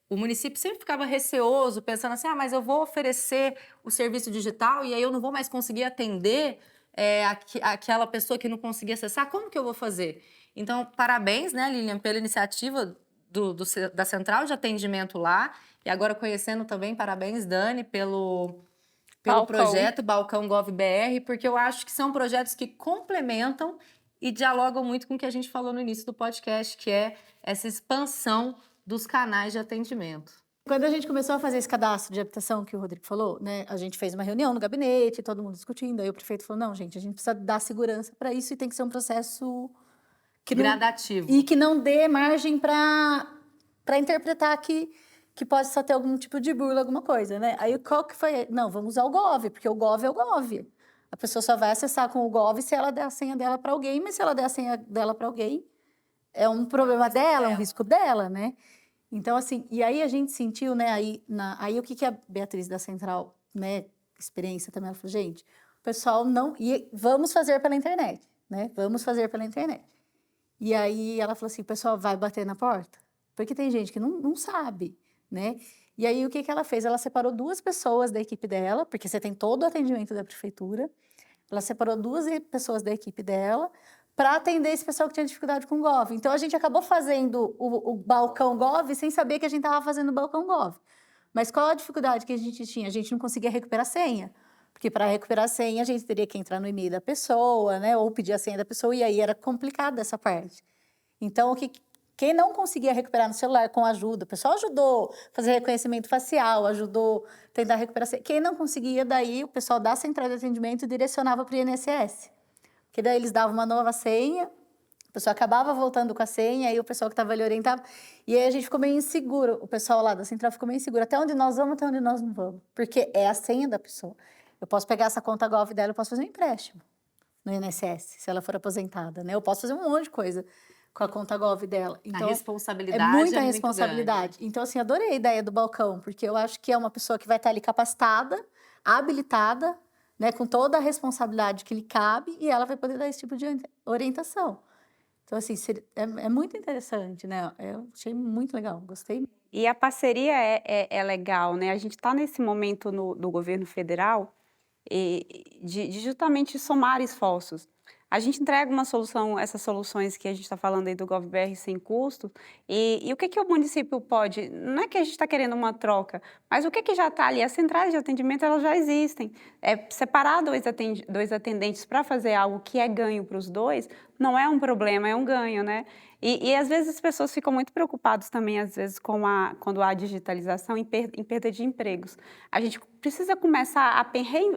o município sempre ficava receoso, pensando assim, mas eu vou oferecer o serviço digital e aí eu não vou mais conseguir atender aquela pessoa que não conseguia acessar, como que eu vou fazer? Então, parabéns, né, Lilian, pela iniciativa da Central de Atendimento lá, e agora conhecendo também, parabéns, Dani, pelo projeto Balcão GovBR, porque eu acho que são projetos que complementam e dialogam muito com o que a gente falou no início do podcast, que é essa expansão dos canais de atendimento. Quando a gente começou a fazer esse cadastro de habitação que o Rodrigo falou, né, a gente fez uma reunião no gabinete, todo mundo discutindo, aí o prefeito falou, não, gente, a gente precisa dar segurança para isso e tem que ser um processo gradativo. E que não dê margem para interpretar que possa ter algum tipo de burla, alguma coisa, né? Aí qual que foi? Não, vamos usar o Gov, porque o Gov é o Gov. A pessoa só vai acessar com o Gov se ela der a senha dela para alguém, mas se ela der a senha dela para alguém, é um problema dela, é um risco dela, né? Então, assim, e aí a gente sentiu, né, aí o que a Beatriz da Central, né, experiência também, ela falou, gente, o pessoal não, e vamos fazer pela internet, né, vamos fazer pela internet. E aí ela falou assim, o pessoal vai bater na porta? Porque tem gente que não sabe, né? E aí o que ela fez? Ela separou 2 pessoas da equipe dela, porque você tem todo o atendimento da prefeitura, ela separou 2 pessoas da equipe dela, para atender esse pessoal que tinha dificuldade com o Gov. Então, a gente acabou fazendo o balcão Gov sem saber que a gente estava fazendo o balcão Gov. Mas qual a dificuldade que a gente tinha? A gente não conseguia recuperar a senha. Porque para recuperar a senha, a gente teria que entrar no e-mail da pessoa, né? Ou pedir a senha da pessoa, e aí era complicado essa parte. Então, quem não conseguia recuperar no celular com ajuda, o pessoal ajudou a fazer reconhecimento facial, ajudou a tentar recuperar a senha. Quem não conseguia, daí o pessoal da central de atendimento direcionava para o INSS. Porque daí eles davam uma nova senha, a pessoa acabava voltando com a senha, aí o pessoal que estava ali orientava. E aí a gente ficou meio inseguro, o pessoal lá da central ficou meio inseguro. Até onde nós vamos, até onde nós não vamos. Porque é a senha da pessoa. Eu posso pegar essa conta Gov dela, eu posso fazer um empréstimo no INSS, se ela for aposentada, né? Eu posso fazer um monte de coisa com a conta Gov dela. Então, a responsabilidade é muita muito responsabilidade. grande. Então, assim, adorei a ideia do balcão, porque eu acho que é uma pessoa que vai estar ali capacitada, habilitada, né, com toda a responsabilidade que lhe cabe, e ela vai poder dar esse tipo de orientação. Então, assim, é muito interessante, né? Eu achei muito legal, gostei. E a parceria é legal, né? A gente está nesse momento do governo federal de justamente somar esforços. A gente entrega uma solução, essas soluções que a gente está falando aí do GovBR sem custo, e o que o município pode, não é que a gente está querendo uma troca, mas o que já está ali, as centrais de atendimento, elas já existem. Separar dois atendentes para fazer algo que é ganho para os dois, não é um problema, é um ganho, né? E às vezes as pessoas ficam muito preocupadas também, às vezes, quando há digitalização em perda de empregos. A gente precisa começar a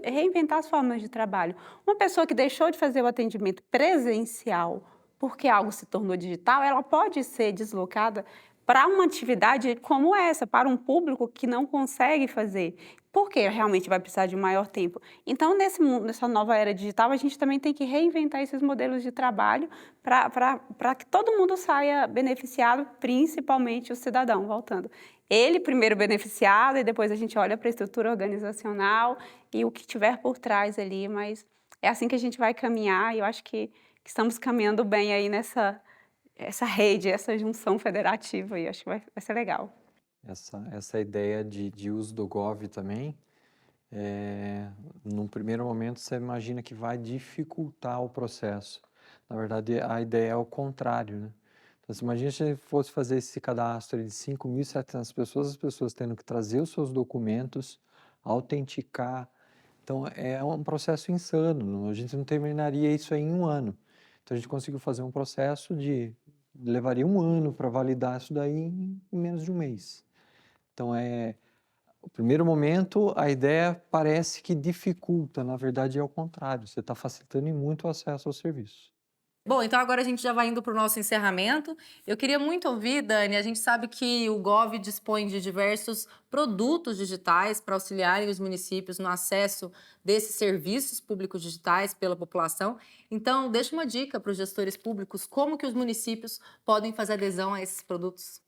reinventar as formas de trabalho. Uma pessoa que deixou de fazer o atendimento presencial porque algo se tornou digital, ela pode ser deslocada para uma atividade como essa, para um público que não consegue fazer, porque realmente vai precisar de maior tempo. Então, nessa nova era digital, a gente também tem que reinventar esses modelos de trabalho para que todo mundo saia beneficiado, principalmente o cidadão, voltando. Ele primeiro beneficiado e depois a gente olha para a estrutura organizacional e o que tiver por trás ali, mas é assim que a gente vai caminhar e eu acho que estamos caminhando bem aí nessa rede, essa junção federativa e acho que vai ser legal. Essa ideia de uso do Gov também, num primeiro momento você imagina que vai dificultar o processo. Na verdade, a ideia é o contrário, né? Então, você imagina se você fosse fazer esse cadastro de 5.700 pessoas, as pessoas tendo que trazer os seus documentos, autenticar. Então, é um processo insano, a gente não terminaria isso aí em um ano. Então, a gente conseguiu fazer um processo de levaria 1 ano para validar isso daí em menos de 1 mês. Então, o primeiro momento, a ideia parece que dificulta, na verdade é o contrário, você está facilitando muito o acesso ao serviço. Bom, então agora a gente já vai indo para o nosso encerramento. Eu queria muito ouvir, Dani, a gente sabe que o Gov dispõe de diversos produtos digitais para auxiliarem os municípios no acesso desses serviços públicos digitais pela população. Então, deixa uma dica para os gestores públicos, como que os municípios podem fazer adesão a esses produtos.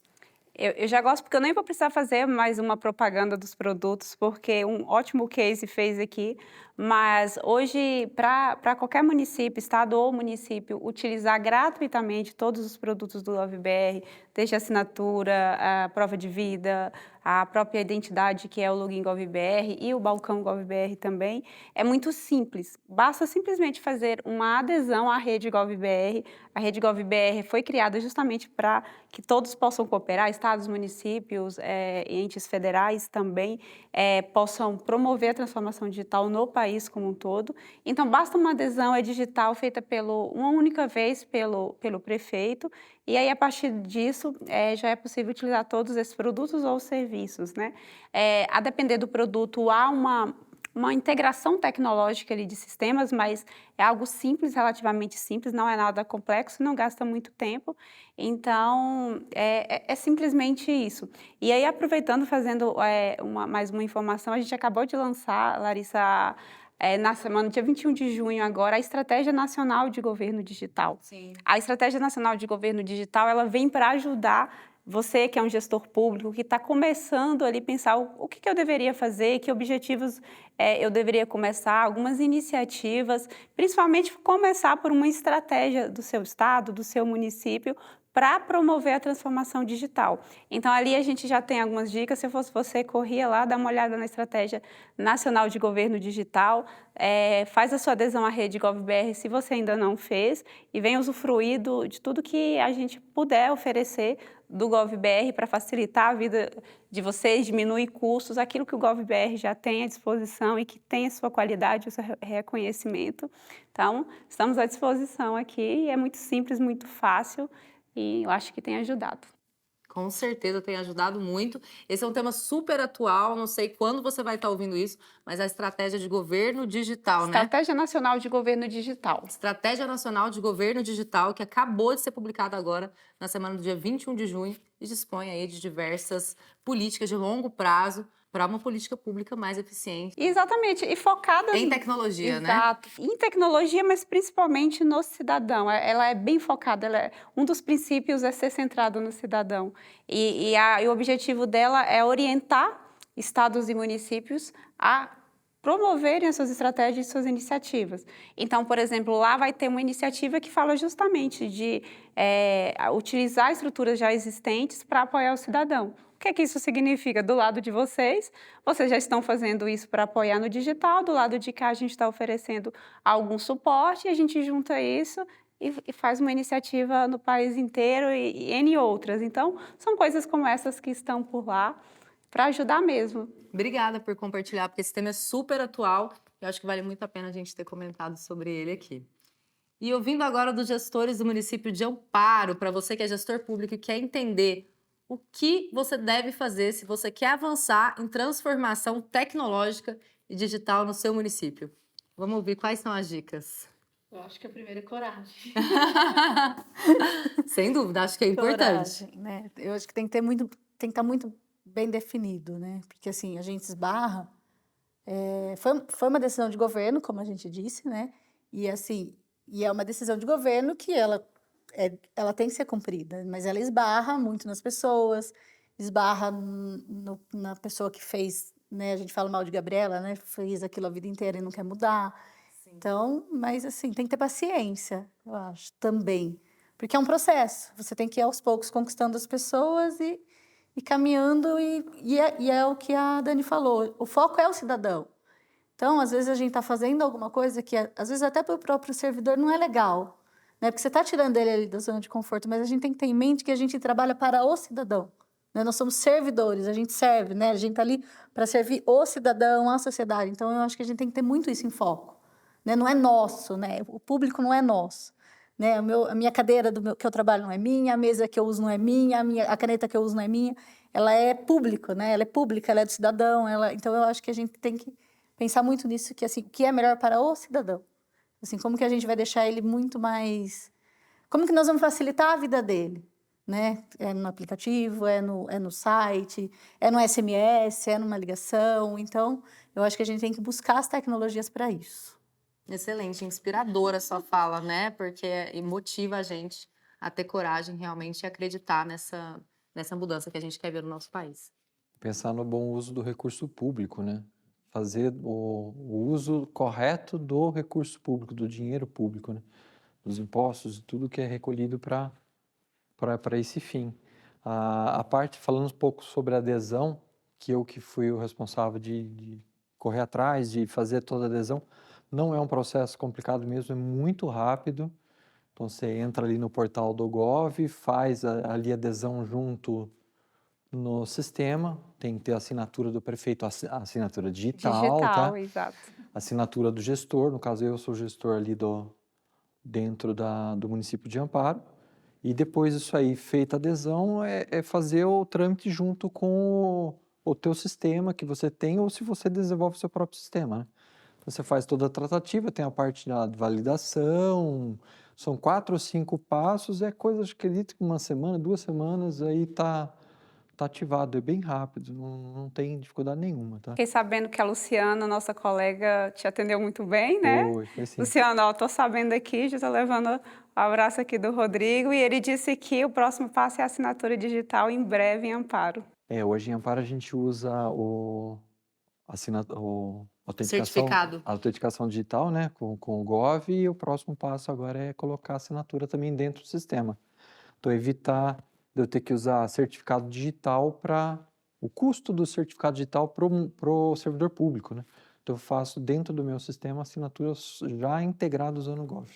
Eu já gosto, porque eu nem vou precisar fazer mais uma propaganda dos produtos, porque um ótimo case fez aqui. Mas hoje, para qualquer município, estado ou município, utilizar gratuitamente todos os produtos do GovBR, desde a assinatura, a prova de vida, a própria identidade, que é o login GovBR, e o balcão GovBR também, é muito simples. Basta simplesmente fazer uma adesão à rede GovBR. A rede GovBR foi criada justamente para que todos possam cooperar, estados, municípios, entes federais também, possam promover a transformação digital no país como um todo. Então, basta uma adesão digital feita uma única vez pelo prefeito, e aí, a partir disso, já é possível utilizar todos esses produtos ou serviços, né? A depender do produto, há uma integração tecnológica ali de sistemas, mas é algo simples, relativamente simples, não é nada complexo, não gasta muito tempo. Então, é simplesmente isso. E aí, aproveitando, fazendo mais uma informação, a gente acabou de lançar, Larissa, na semana, dia 21 de junho agora, a Estratégia Nacional de Governo Digital. Sim. A Estratégia Nacional de Governo Digital, ela vem para ajudar você, que é um gestor público, que está começando ali a pensar o que eu deveria fazer, que objetivos eu deveria começar, algumas iniciativas, principalmente começar por uma estratégia do seu estado, do seu município, para promover a transformação digital. Então, ali a gente já tem algumas dicas. Se eu fosse você, corria lá, dá uma olhada na Estratégia Nacional de Governo Digital, faz a sua adesão à rede GovBR, se você ainda não fez, e vem usufruir de tudo que a gente puder oferecer do GovBR para facilitar a vida de vocês, diminuir custos, aquilo que o GovBR já tem à disposição e que tem a sua qualidade, o seu reconhecimento. Então, estamos à disposição aqui, e é muito simples, muito fácil, e eu acho que tem ajudado. Com certeza tem ajudado muito. Esse é um tema super atual, não sei quando você vai estar ouvindo isso, mas a estratégia de governo digital, né? Estratégia Nacional de Governo Digital. Estratégia Nacional de Governo Digital, que acabou de ser publicada agora, na semana do dia 21 de junho, e dispõe aí de diversas políticas de longo prazo para uma política pública mais eficiente. Exatamente, e focada em tecnologia, né? Exato. Em tecnologia, mas principalmente no cidadão. Ela é bem focada, um dos princípios é ser centrado no cidadão. E o objetivo dela é orientar estados e municípios a promoverem as suas estratégias e suas iniciativas. Então, por exemplo, lá vai ter uma iniciativa que fala justamente de utilizar estruturas já existentes para apoiar o cidadão. O que é que isso significa? Do lado de vocês já estão fazendo isso para apoiar no digital, do lado de cá a gente está oferecendo algum suporte, e a gente junta isso e faz uma iniciativa no país inteiro e N outras. Então, são coisas como essas que estão por lá para ajudar mesmo. Obrigada por compartilhar, porque esse tema é super atual e eu acho que vale muito a pena a gente ter comentado sobre ele aqui. E ouvindo agora dos gestores do município de Amparo, para você que é gestor público e quer entender o que você deve fazer se você quer avançar em transformação tecnológica e digital no seu município. Vamos ouvir quais são as dicas. Eu acho que a primeira é coragem. Sem dúvida, acho que é importante. Coragem, né? Eu acho que tem que estar muito bem definido, né? Porque assim, a gente esbarra. Foi uma decisão de governo, como a gente disse, né? E assim, é uma decisão de governo que ela tem que ser cumprida, mas ela esbarra muito nas pessoas, esbarra na pessoa que fez, né? A gente fala mal de Gabriela, né? Fez aquilo a vida inteira e não quer mudar. Sim. Então, mas assim, tem que ter paciência, eu acho, também. Porque é um processo, você tem que ir aos poucos conquistando as pessoas e caminhando, e é o que a Dani falou, o foco é o cidadão. Então, às vezes a gente está fazendo alguma coisa que, às vezes até para o próprio servidor não é legal, né? Porque você está tirando ele ali da zona de conforto, mas a gente tem que ter em mente que a gente trabalha para o cidadão, né? Nós somos servidores, a gente serve, né? A gente está ali para servir o cidadão, a sociedade. Então, eu acho que a gente tem que ter muito isso em foco, né? Não é nosso, né? O público não é nosso. né? A minha cadeira que eu trabalho não é minha, a mesa que eu uso não é minha, a caneta que eu uso não é minha. Ela é pública, né? Ela é pública, ela é do cidadão. Então, eu acho que a gente tem que pensar muito nisso, que assim, o que é melhor para o cidadão. Assim, como que a gente vai deixar ele muito mais... Como que nós vamos facilitar a vida dele? Né? É no aplicativo, é no site, é no SMS, é numa ligação. Então, eu acho que a gente tem que buscar as tecnologias para isso. Excelente, inspiradora a sua fala, né? Porque motiva a gente a ter coragem realmente e acreditar nessa mudança que a gente quer ver no nosso país. Pensar no bom uso do recurso público, né? Fazer o uso correto do recurso público, do dinheiro público, né? Dos impostos, tudo que é recolhido para esse fim. A parte, falando um pouco sobre a adesão, que fui o responsável de correr atrás, de fazer toda a adesão, não é um processo complicado mesmo, é muito rápido. Então, você entra ali no portal do Gov, faz ali a adesão junto no sistema, tem que ter a assinatura do prefeito, a assinatura digital, tá? Exato. Assinatura do gestor, no caso eu sou gestor ali dentro do município de Amparo, e depois isso aí, feita a adesão, é fazer o trâmite junto com o teu sistema que você tem, ou se você desenvolve o seu próprio sistema, né? Então, você faz toda a tratativa, tem a parte da validação, são 4 ou 5 passos, é coisa, acredito que 1 semana, 2 semanas, aí tá ativado, é bem rápido, não tem dificuldade nenhuma, tá? Fiquei sabendo que a Luciana, nossa colega, te atendeu muito bem, né? Foi sim. Luciana, ó, tô sabendo aqui, já tô levando o abraço aqui do Rodrigo, e ele disse que o próximo passo é a assinatura digital em breve em Amparo. Hoje em Amparo a gente usa Certificado. a autenticação digital, né, com o Gov, e o próximo passo agora é colocar a assinatura também dentro do sistema. Então, evitar de eu ter que usar certificado digital para o custo do certificado digital para o servidor público, né? Então, eu faço dentro do meu sistema assinaturas já integradas no Gov.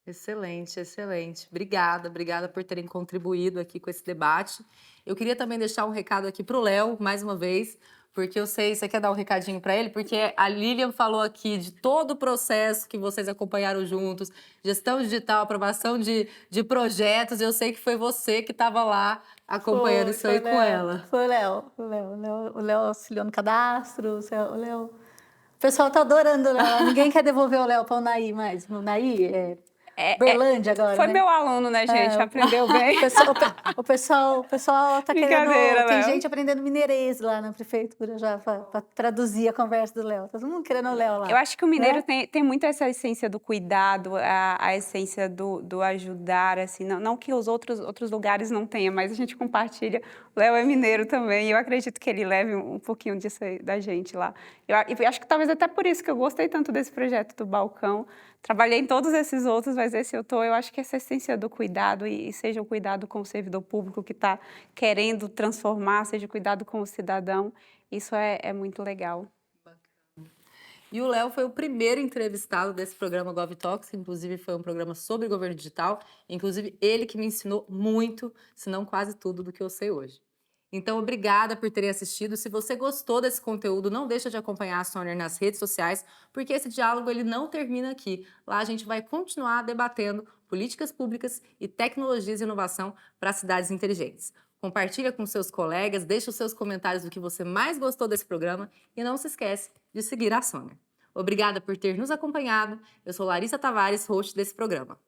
Excelente, excelente. Obrigada por terem contribuído aqui com esse debate. Eu queria também deixar um recado aqui para o Léo, mais uma vez, porque eu sei, você quer dar um recadinho para ele? Porque a Lilian falou aqui de todo o processo que vocês acompanharam juntos, gestão digital, aprovação de projetos, eu sei que foi você que estava lá acompanhando isso aí com ela. Foi o Léo auxiliou no cadastro, o Léo... O pessoal tá adorando o Léo, ninguém quer devolver o Léo para o Naí mais. O Naí Berlândia agora, Foi né? meu aluno, né, gente? Aprendeu bem. O pessoal tá querendo... Tem Léo. gente aprendendo mineirês lá na prefeitura já para traduzir a conversa do Léo. Tá todo mundo querendo o Léo lá. Eu acho que o mineiro tem muito essa essência do cuidado, a essência do ajudar, assim, não que os outros lugares não tenham, mas a gente compartilha. O Léo é mineiro também, e eu acredito que ele leve um pouquinho disso aí da gente lá. Eu acho que talvez até por isso que eu gostei tanto desse projeto do Balcão. Trabalhei em todos esses outros, mas esse eu acho que essa essência do cuidado, e seja o cuidado com o servidor público que está querendo transformar, seja o cuidado com o cidadão, isso é muito legal. E o Léo foi o primeiro entrevistado desse programa GovTalks, que inclusive foi um programa sobre governo digital, inclusive ele que me ensinou muito, se não quase tudo do que eu sei hoje. Então, obrigada por terem assistido. Se você gostou desse conteúdo, não deixa de acompanhar a Soner nas redes sociais, porque esse diálogo ele não termina aqui. Lá a gente vai continuar debatendo políticas públicas e tecnologias e inovação para cidades inteligentes. Compartilha com seus colegas, deixa os seus comentários do que você mais gostou desse programa e não se esquece de seguir a Soner. Obrigada por ter nos acompanhado. Eu sou Larissa Tavares, host desse programa.